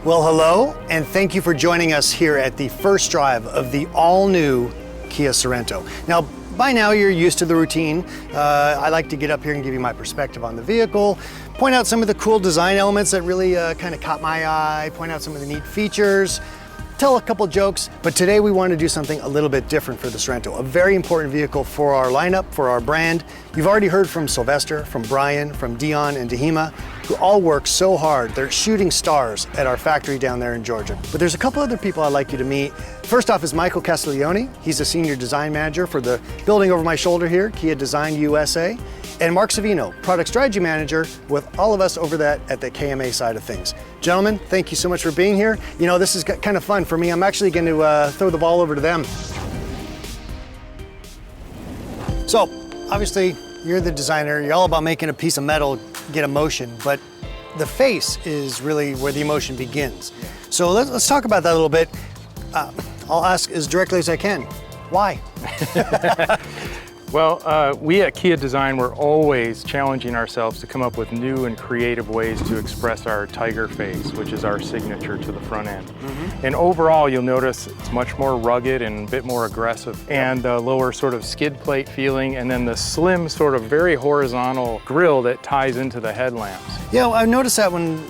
Well, hello, and thank you for joining us here at the first drive of the all-new Kia Sorento. Now, by now you're used to the routine. I like to get up here and give you my perspective on the vehicle, point out some of the cool design elements that really kind of caught my eye, point out some of the neat features, tell a couple jokes, but today we want to do something a little bit different for the Sorento, a very important vehicle for our lineup, for our brand. You've already heard from Sylvester, from Brian, from Dion and Dahima, who all work so hard. They're shooting stars at our factory down there in Georgia. But there's a couple other people I'd like you to meet. First off is Michael Castiglione. He's a senior design manager for the building over my shoulder here, Kia Design USA. And Mark Savino, product strategy manager with all of us over at the KMA side of things. Gentlemen, thank you so much for being here. You know, this is kind of fun for me. I'm actually going to throw the ball over to them. So, obviously, you're the designer. You're all about making a piece of metal get emotion, but the face is really where the emotion begins. So let's talk about that a little bit. I'll ask as directly as I can. Why? Well, we at Kia Design, we're always challenging ourselves to come up with new and creative ways to express our tiger face, which is our signature to the front end. And overall, you'll notice it's much more rugged and a bit more aggressive, and the lower sort of skid plate feeling, and then the slim sort of very horizontal grille that ties into the headlamps. Yeah, I noticed that when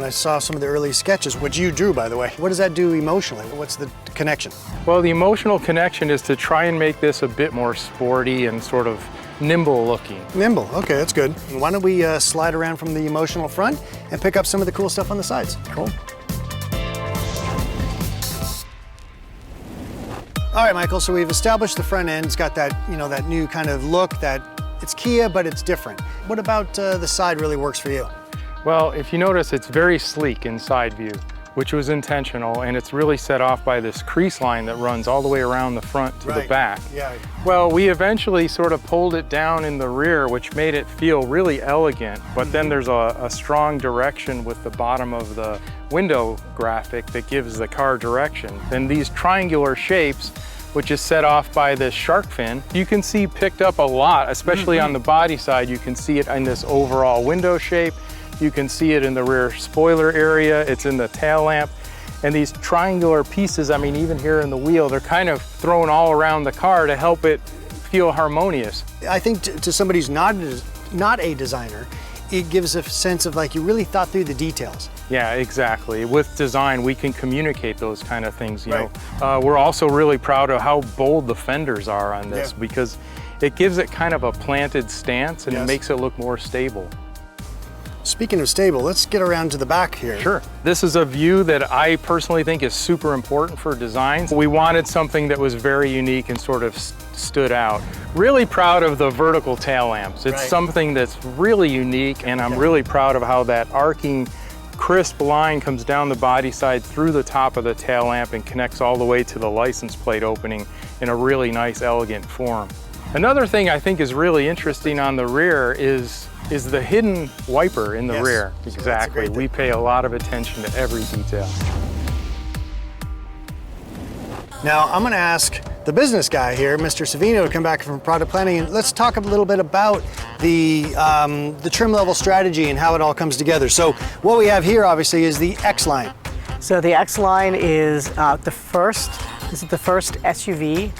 I saw some of the early sketches, which you drew, by the way. What does that do emotionally? What's the connection? Well, the emotional connection is to try and make this a bit more sporty and sort of nimble looking. Nimble, okay, that's good. Why don't we slide around from the emotional front and pick up some of the cool stuff on the sides? Cool. All right, Michael, so we've established the front end. It's got that, that new kind of look that it's Kia, but it's different. What about the side really works for you? Well, if you notice, it's very sleek in side view, which was intentional, and it's really set off by this crease line that runs all the way around the front to the back. Yeah. Well, we eventually sort of pulled it down in the rear, which made it feel really elegant, but then there's a strong direction with the bottom of the window graphic that gives the car direction. And these triangular shapes, which is set off by this shark fin, you can see picked up a lot, especially on the body side. You can see it in this overall window shape. You can see it in the rear spoiler area. It's in the tail lamp. And these triangular pieces, I mean, even here in the wheel, they're kind of thrown all around the car to help it feel harmonious. I think to somebody who's not a designer, it gives a sense of like you really thought through the details. Yeah, exactly. With design, we can communicate those kind of things. You know, we're also really proud of how bold the fenders are on this because it gives it kind of a planted stance and it makes it look more stable. Speaking of stable, let's get around to the back here. Sure. This is a view that I personally think is super important for design. We wanted something that was very unique and sort of stood out. Really proud of the vertical tail lamps. It's something that's really unique, and I'm really proud of how that arcing, crisp line comes down the body side through the top of the tail lamp and connects all the way to the license plate opening in a really nice, elegant form. Another thing I think is really interesting on the rear is the hidden wiper in the rear. Exactly. We pay a lot of attention to every detail. Now, I'm going to ask the business guy here, Mr. Savino, to come back from product planning, and let's talk a little bit about the trim level strategy and how it all comes together. So what we have here, obviously, is the X-Line. So the X-Line is the first SUV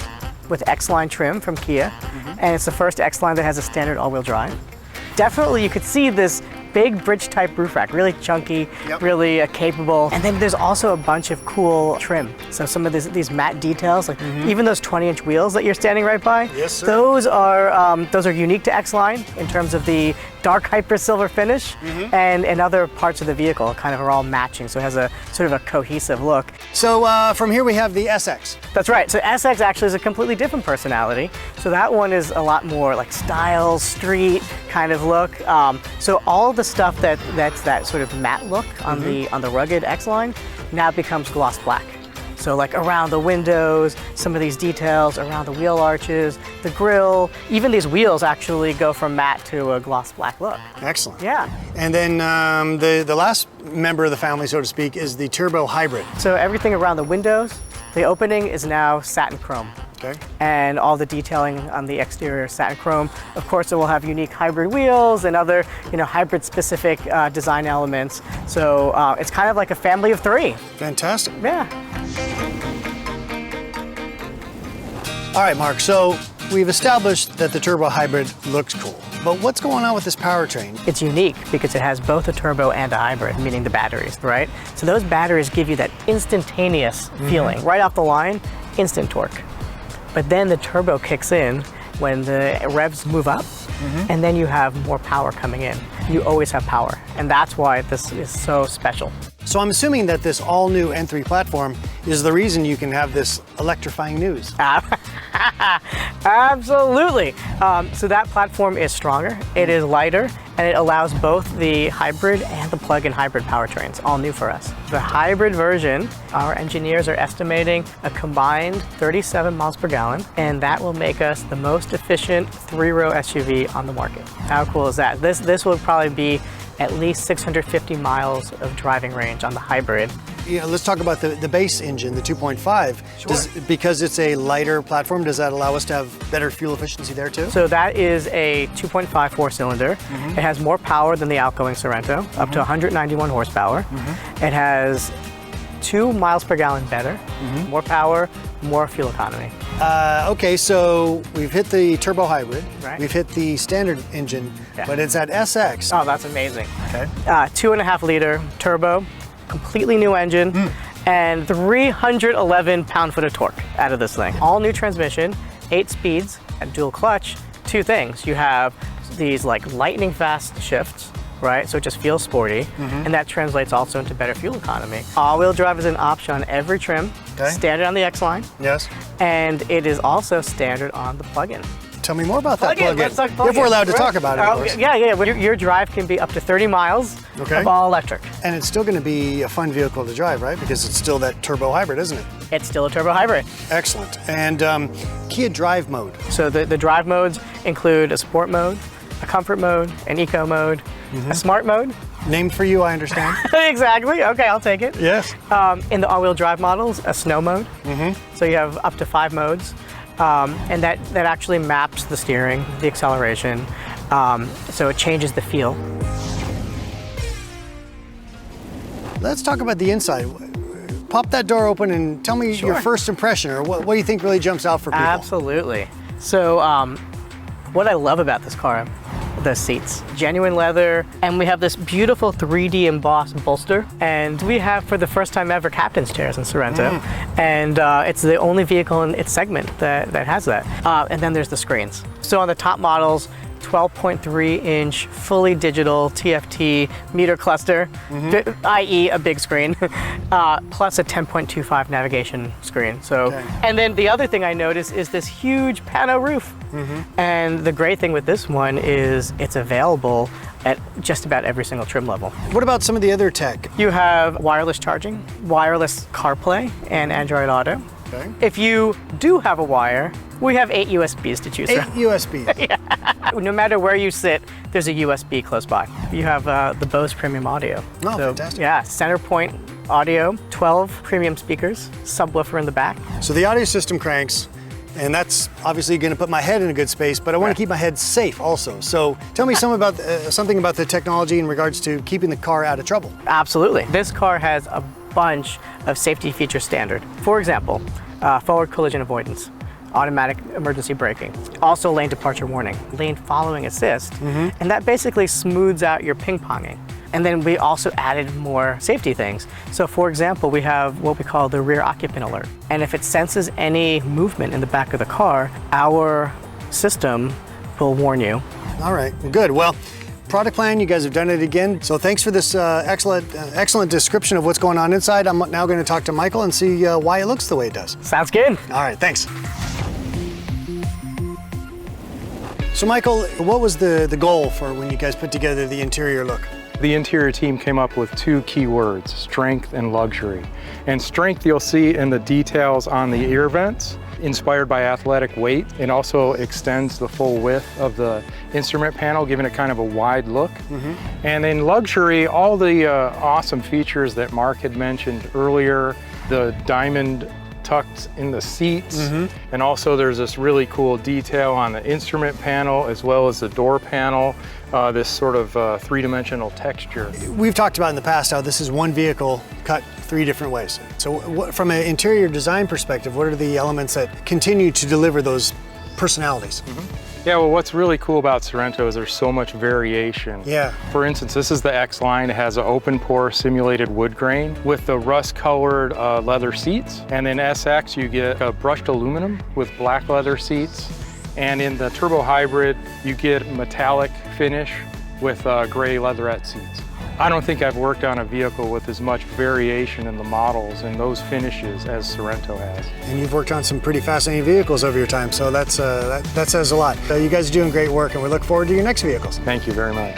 with X-Line trim from Kia, and it's the first X-Line that has a standard all-wheel drive. Definitely you could see this big bridge type roof rack, really chunky, really capable. And then there's also a bunch of cool trim. So some of these matte details, like even those 20-inch wheels that you're standing right by, those are unique to X-Line in terms of the dark hyper silver finish, and other parts of the vehicle kind of are all matching, so it has a sort of a cohesive look. So from here we have the SX. That's right, so SX actually is a completely different personality. So that one is a lot more like style, street kind of look. So all the stuff that's that sort of matte look on the rugged X-Line now becomes gloss black. So like around the windows, some of these details around the wheel arches, the grille, even these wheels actually go from matte to a gloss black look. Excellent. Yeah. And then the last member of the family, so to speak, is the turbo hybrid. So everything around the windows, the opening is now satin chrome. Okay. And all the detailing on the exterior satin chrome. Of course, it will have unique hybrid wheels and other, hybrid-specific design elements. So it's kind of like a family of three. Fantastic. Yeah. All right, Mark, so we've established that the turbo hybrid looks cool, but what's going on with this powertrain? It's unique because it has both a turbo and a hybrid, meaning the batteries, right? So those batteries give you that instantaneous feeling. Right off the line, instant torque. But then the turbo kicks in when the revs move up, and then you have more power coming in. You always have power, and that's why this is so special. So I'm assuming that this all-new N3 platform is the reason you can have this electrifying news. Absolutely. So that platform is stronger, it is lighter, and it allows both the hybrid and the plug-in hybrid powertrains, all new for us. The hybrid version, our engineers are estimating a combined 37 miles per gallon, and that will make us the most efficient three-row SUV on the market. How cool is that? This will probably be at least 650 miles of driving range on the hybrid. Let's talk about the base engine, the 2.5. Sure. Because it's a lighter platform, does that allow us to have better fuel efficiency there too? So that is a 2.5 four-cylinder. It has more power than the outgoing Sorento, up to 191 horsepower. It has 2 miles per gallon better, more power, more fuel economy. Okay, so we've hit the turbo hybrid, Right. We've hit the standard engine, Yeah. but it's at SX. Oh, that's amazing. Okay. 2.5 liter turbo, completely new engine, and 311 pound-foot of torque out of this thing. All new transmission, 8 speeds, and dual clutch. 2 things. You have these like lightning fast shifts, right? So it just feels sporty, and that translates also into better fuel economy. All-wheel drive is an option on every trim, Okay. standard on the X-Line, Yes. and it is also standard on the plug-in. Tell me more about that Plug-in, plug-in. let's talk plug-in. If we're allowed to Right. talk about it, of course. Yeah. Your drive can be up to 30 miles Okay. of all electric. And it's still going to be a fun vehicle to drive, right? Because it's still that turbo hybrid, isn't it? It's still a turbo hybrid. Excellent. And Kia Drive mode. So the drive modes include a sport mode, a comfort mode, an eco mode, a smart mode. Named for you, I understand. Exactly. Okay, I'll take it. Yes. In the all-wheel drive models, a snow mode. So you have up to 5 modes, and that actually maps the steering, the acceleration, so it changes the feel. Let's talk about the inside. Pop that door open and tell me your Sure. first impression, or what do you think really jumps out for people? Absolutely. So what I love about this car, the seats, genuine leather, and we have this beautiful 3D embossed bolster, and we have for the first time ever captain's chairs in Sorento, and it's the only vehicle in its segment that has that. And then there's the screens. So on the top models, 12.3-inch fully digital TFT meter cluster, i.e. a big screen, plus a 10.25 navigation screen. So, Okay. And then the other thing I noticed is this huge pano roof. And the great thing with this one is it's available at just about every single trim level. What about some of the other tech? You have wireless charging, wireless CarPlay, and Android Auto. Okay. If you do have a wire, we have 8 USBs to choose 8 from. USBs. No matter where you sit, there's a USB close by. You have the Bose Premium Audio. Oh, fantastic. Yeah, center point audio, 12 premium speakers, subwoofer in the back. So the audio system cranks, and that's obviously going to put my head in a good space, but I want to keep my head safe also. So tell me something about the technology in regards to keeping the car out of trouble. Absolutely. This car has a bunch of safety features standard. For example, forward collision avoidance, automatic emergency braking, also lane departure warning, lane following assist, and that basically smooths out your ping-ponging. And then we also added more safety things. So for example, we have what we call the rear occupant alert. And if it senses any movement in the back of the car, our system will warn you. All right, well, good. Well, product plan, you guys have done it again. So thanks for this excellent description of what's going on inside. I'm now going to talk to Michael and see why it looks the way it does. Sounds good. All right, thanks. So Michael, what was the goal for when you guys put together the interior look? The interior team came up with 2 key words, strength and luxury. And strength you'll see in the details on the ear vents, inspired by athletic weight. It also extends the full width of the instrument panel, giving it kind of a wide look. And in luxury, all the awesome features that Mark had mentioned earlier, the diamond tucked in the seats. And also there's this really cool detail on the instrument panel as well as the door panel, this sort of three-dimensional texture. We've talked about in the past how this is one vehicle cut 3 different ways. So from an interior design perspective, what are the elements that continue to deliver those personalities? Yeah, well, what's really cool about Sorento is there's so much variation. Yeah. For instance, this is the X line. It has an open pore simulated wood grain with the rust-colored leather seats. And in SX, you get a brushed aluminum with black leather seats. And in the Turbo Hybrid, you get metallic finish with gray leatherette seats. I don't think I've worked on a vehicle with as much variation in the models and those finishes as Sorento has. And you've worked on some pretty fascinating vehicles over your time, so that says a lot. You guys are doing great work, and we look forward to your next vehicles. Thank you very much.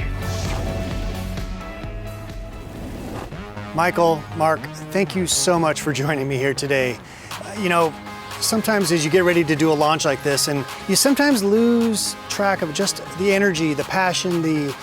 Michael, Mark, thank you so much for joining me here today. You know, sometimes as you get ready to do a launch like this, and you sometimes lose track of just the energy, the passion, the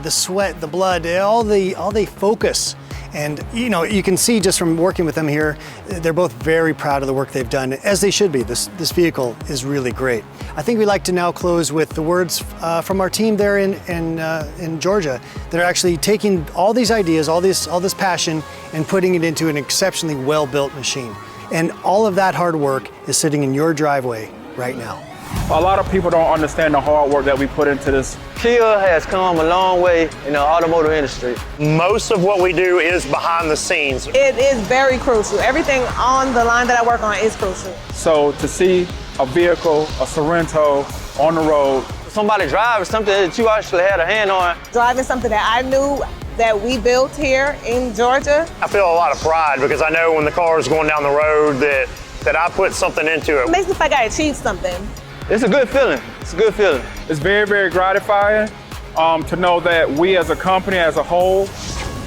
sweat, the blood, all the focus. And you know, you can see just from working with them here, they're both very proud of the work they've done, as they should be. This vehicle is really great. I think we'd like to now close with the words from our team there in Georgia that are actually taking all these ideas, all this passion, and putting it into an exceptionally well-built machine. And all of that hard work is sitting in your driveway right now. A lot of people don't understand the hard work that we put into this. Kia has come a long way in the automotive industry. Most of what we do is behind the scenes. It is very crucial. Everything on the line that I work on is crucial. So to see a vehicle, a Sorento, on the road. Somebody drives something that you actually had a hand on. Driving something that I knew that we built here in Georgia. I feel a lot of pride because I know when the car is going down the road that I put something into It it. makes me feel like I achieved something. It's a good feeling. It's a good feeling. It's very, very gratifying to know that we as a company as a whole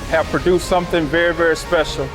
have produced something very, very special